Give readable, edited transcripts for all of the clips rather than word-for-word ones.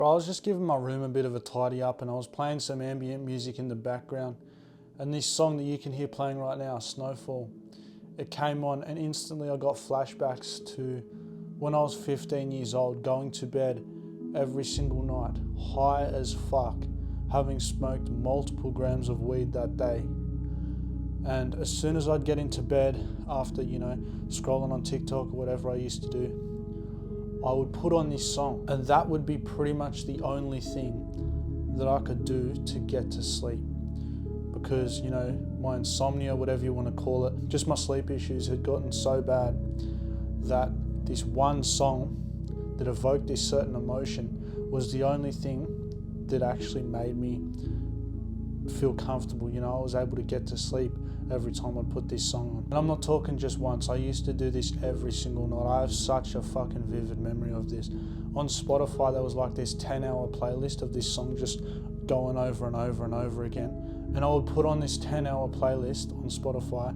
Bro, I was just giving my room a bit of a tidy up and I was playing some ambient music in the background, and this song that you can hear playing right now, Snowfall, it came on and instantly I got flashbacks to when I was 15 years old, going to bed every single night, high as fuck, having smoked multiple grams of weed that day. And as soon as I'd get into bed after, scrolling on TikTok or whatever I used to do, I would put on this song, and that would be pretty much the only thing that I could do to get to sleep. Because, my insomnia, whatever you want to call it, just my sleep issues had gotten so bad that this one song that evoked this certain emotion was the only thing that actually made me feel comfortable. I was able to get to sleep every time I'd put this song on. And I'm not talking just once. I used to do this every single night. I have such a fucking vivid memory of this. On Spotify, there was like this 10-hour playlist of this song just going over and over and over again. And I would put on this 10-hour playlist on Spotify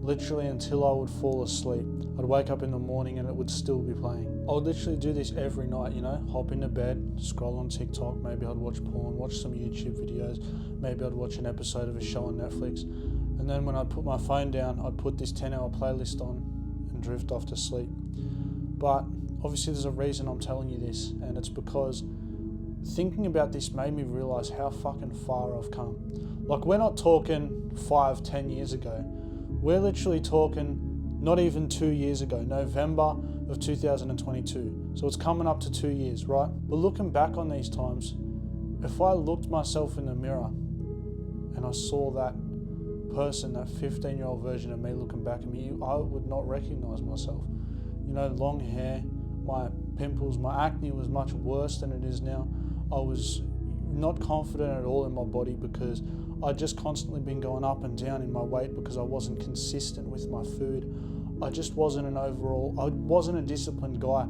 literally until I would fall asleep. I'd wake up in the morning and it would still be playing. I would literally do this every night, hop into bed, scroll on TikTok, maybe I'd watch porn, watch some YouTube videos, maybe I'd watch an episode of a show on Netflix. And then when I'd put my phone down, I'd put this 10-hour playlist on and drift off to sleep. But obviously there's a reason I'm telling you this, and it's because thinking about this made me realise how fucking far I've come. Like, we're not talking 5-10 years ago. We're literally talking not even 2 years ago, November of 2022. So it's coming up to 2 years, right? But looking back on these times, if I looked myself in the mirror and I saw that person, that 15-year-old version of me looking back at me, I would not recognise myself. Long hair, my pimples, my acne was much worse than it is now. I was not confident at all in my body because I'd just constantly been going up and down in my weight because I wasn't consistent with my food. I just wasn't I wasn't a disciplined guy.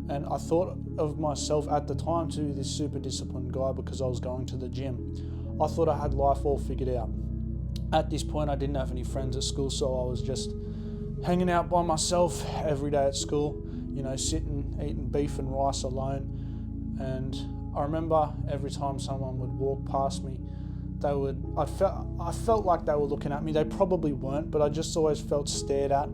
And I thought of myself at the time to be this super disciplined guy because I was going to the gym. I thought I had life all figured out. At this point, I didn't have any friends at school, so I was just hanging out by myself every day at school, sitting, eating beef and rice alone. And I remember every time someone would walk past me, I felt like they were looking at me. They probably weren't, but I just always felt stared at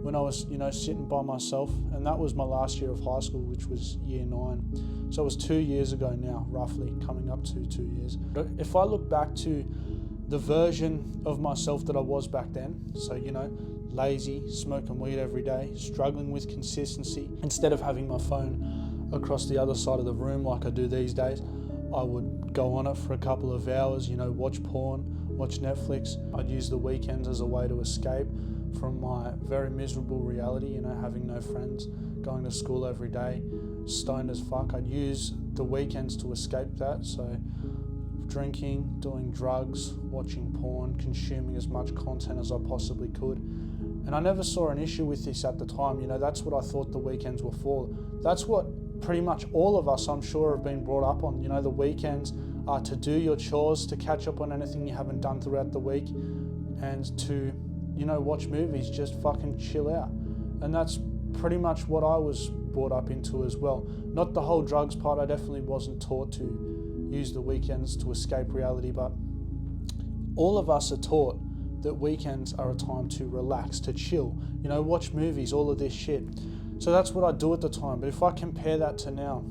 when I was, sitting by myself. And that was my last year of high school, which was year 9. So it was 2 years ago now, roughly, coming up to 2 years. But if I look back to the version of myself that I was back then, so, lazy, smoking weed every day, struggling with consistency, instead of having my phone across the other side of the room like I do these days, I would go on it for a couple of hours, watch porn, watch Netflix. I'd use the weekends as a way to escape from my very miserable reality, having no friends, going to school every day, stoned as fuck. I'd use the weekends to escape that, so drinking, doing drugs, watching porn, consuming as much content as I possibly could. And I never saw an issue with this at the time. That's what I thought the weekends were for. That's what pretty much all of us, I'm sure, have been brought up on. The weekends are to do your chores, to catch up on anything you haven't done throughout the week, and to, watch movies, just fucking chill out. And that's pretty much what I was brought up into as well. Not the whole drugs part. I definitely wasn't taught to use the weekends to escape reality, but all of us are taught that weekends are a time to relax, to chill, watch movies, all of this shit. So that's what I do at the time. But if I compare that to now,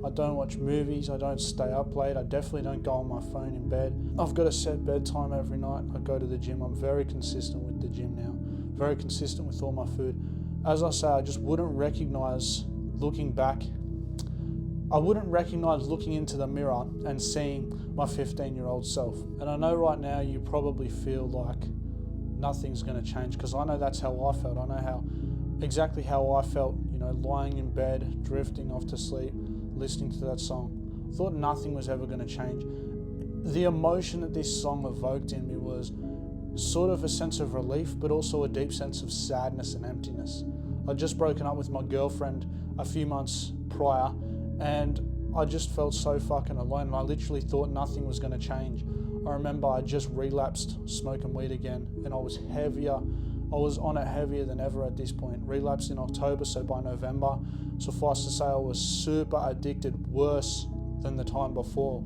I don't watch movies, I don't stay up late, I definitely don't go on my phone in bed. I've got a set bedtime every night. I go to the gym. I'm very consistent with the gym now, very consistent with all my food. As I say, I just wouldn't recognise looking back. I wouldn't recognise looking into the mirror and seeing my 15-year-old self. And I know right now you probably feel like nothing's going to change, because I know that's how I felt. I know exactly how I felt, lying in bed, drifting off to sleep, listening to that song. I thought nothing was ever going to change. The emotion that this song evoked in me was sort of a sense of relief, but also a deep sense of sadness and emptiness. I'd just broken up with my girlfriend a few months prior, and I just felt so fucking alone, and I literally thought nothing was going to change. I remember I just relapsed smoking weed again, and I was on it heavier than ever at this point. Relapsed in October, so by November, suffice to say I was super addicted, worse than the time before.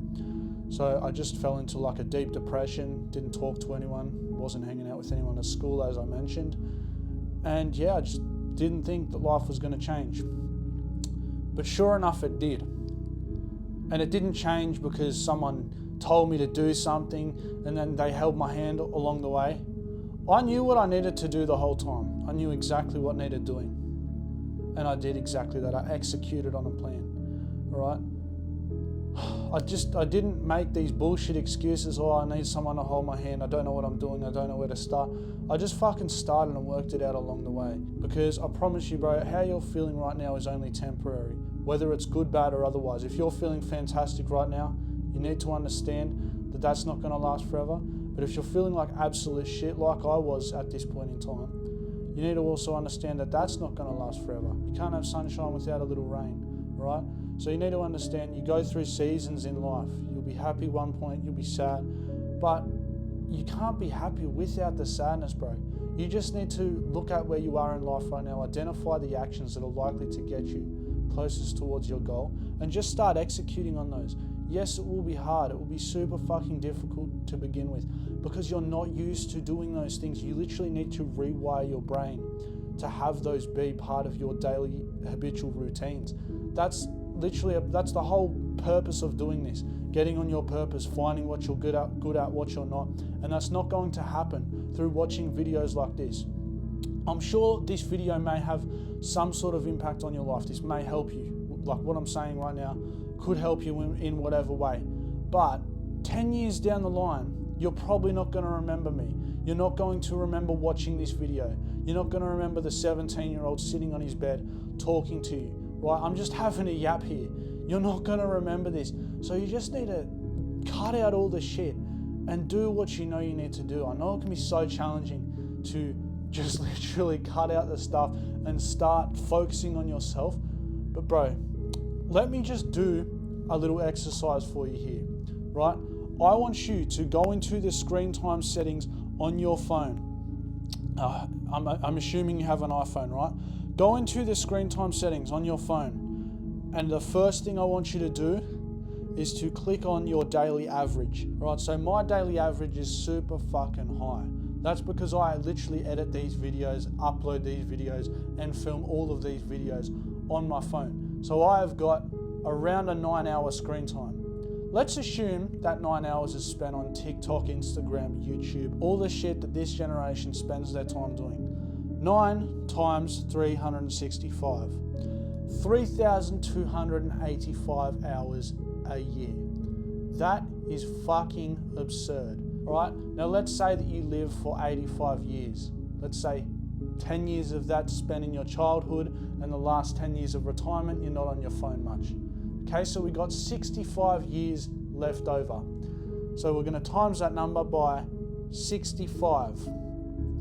So I just fell into like a deep depression, didn't talk to anyone, wasn't hanging out with anyone at school, as I mentioned. And yeah, I just didn't think that life was going to change. But sure enough, it did. And it didn't change because someone told me to do something and then they held my hand along the way. I knew what I needed to do the whole time. I knew exactly what needed doing. And I did exactly that. I executed on a plan, all right? I didn't make these bullshit excuses. Oh, I need someone to hold my hand. I don't know what I'm doing. I don't know where to start. I just fucking started and worked it out along the way. Because I promise you, bro, how you're feeling right now is only temporary. Whether it's good, bad, or otherwise. If you're feeling fantastic right now, you need to understand that that's not going to last forever. But if you're feeling like absolute shit, like I was at this point in time, you need to also understand that that's not going to last forever. You can't have sunshine without a little rain, right? So you need to understand you go through seasons in life. You'll be happy one point, you'll be sad, but you can't be happy without the sadness, bro. You just need to look at where you are in life right now, identify the actions that are likely to get you closest towards your goal, and just start executing on those. Yes, it will be hard. It will be super fucking difficult to begin with because you're not used to doing those things. You literally need to rewire your brain to have those be part of your daily habitual routines. That's the whole purpose of doing this. Getting on your purpose, finding what you're good at, what you're not. And that's not going to happen through watching videos like this. I'm sure this video may have some sort of impact on your life. This may help you. Like what I'm saying right now could help you in whatever way. But 10 years down the line, you're probably not going to remember me. You're not going to remember watching this video. You're not going to remember the 17-year-old sitting on his bed talking to you. Right? I'm just having a yap here. You're not going to remember this. So you just need to cut out all the shit and do what you know you need to do. I know it can be so challenging to just literally cut out the stuff and start focusing on yourself. But bro, let me just do a little exercise for you here, right? I want you to go into the screen time settings on your phone. I'm assuming you have an iPhone, right? Go into the screen time settings on your phone, and the first thing I want you to do is to click on your daily average, right? So my daily average is super fucking high. That's because I literally edit these videos, upload these videos, and film all of these videos on my phone. So I've got around a 9-hour screen time. Let's assume that 9 hours is spent on TikTok, Instagram, YouTube, all the shit that this generation spends their time doing. 9 times 365. 3,285 hours a year. That is fucking absurd, right? Now let's say that you live for 85 years. Let's say 10 years of that spent in your childhood and the last 10 years of retirement, you're not on your phone much. Okay, so we got 65 years left over. So we're gonna times that number by 65.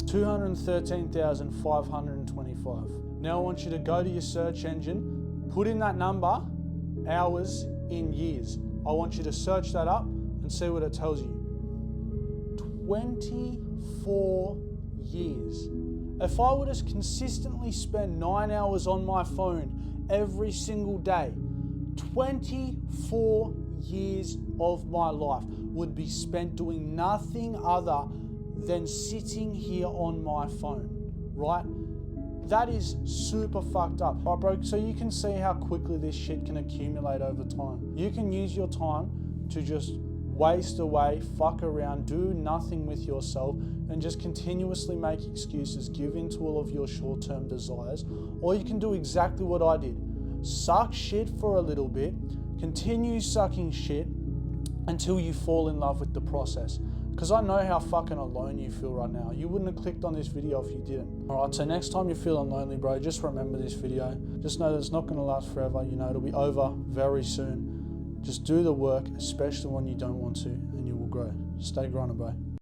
213,525. Now I want you to go to your search engine, put in that number, hours in years. I want you to search that up and see what it tells you. 24 years. If I were to consistently spend 9 hours on my phone every single day, 24 years of my life would be spent doing nothing other than sitting here on my phone, right? That is super fucked up, right, bro? So you can see how quickly this shit can accumulate over time. You can use your time to just waste away, fuck around, do nothing with yourself, and just continuously make excuses, give in to all of your short-term desires. Or you can do exactly what I did. Suck shit for a little bit, continue sucking shit until you fall in love with the process. Because I know how fucking alone you feel right now. You wouldn't have clicked on this video if you didn't. Alright, so next time you're feeling lonely, bro, just remember this video. Just know that it's not going to last forever. You know, it'll be over very soon. Just do the work, especially when you don't want to, and you will grow. Stay grinding, bro.